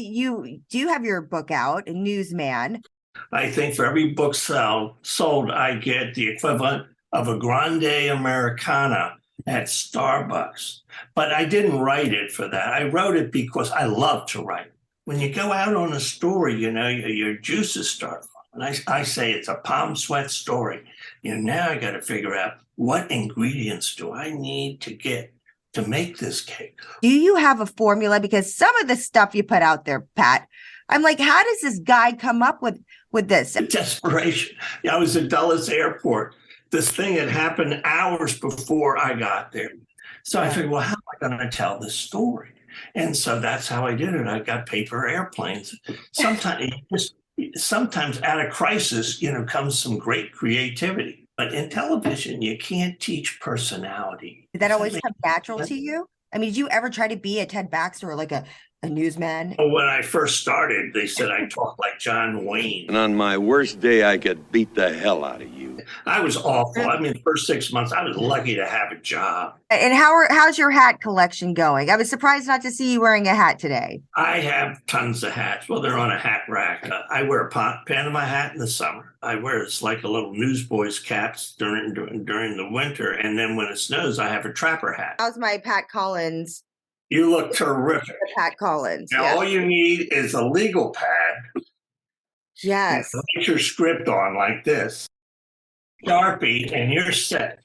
you do have your book out, Newsman. I think for every book sold, I get the equivalent of a grande Americana at Starbucks. But I didn't write it for that. I wrote it because I love to write. When you go out on a story, your juices start flowing. I say it's a palm sweat story. Now I got to figure out what ingredients do I need to get to make this cake. Do you have a formula? Because some of the stuff you put out there, Pat, I'm like, how does this guy come up with this? Desperation. I was at Dulles Airport. This thing had happened hours before I got there. So I figured, well, how am I going to tell this story? And so that's how I did it. I got paper airplanes. Sometimes out of crisis, comes some great creativity. But in television, you can't teach personality. Did that always come natural to you? I mean, did you ever try to be a Ted Baxter or like a newsman? When I first started, they said I talked like John Wayne. And on my worst day, I could beat the hell out of you. I was awful. I mean, the first 6 months, I was lucky to have a job. And how's your hat collection going? I was surprised not to see you wearing a hat today. I have tons of hats. Well, they're on a hat rack. I wear a Panama hat in the summer. I wear it's like a little newsboy's caps during the winter. And then when it snows, I have a trapper hat. How's my Pat Collins? You look terrific. Pat Collins. Now, all you need is a legal pad. Yes. Put your script on like this. Sharpie, and you're set.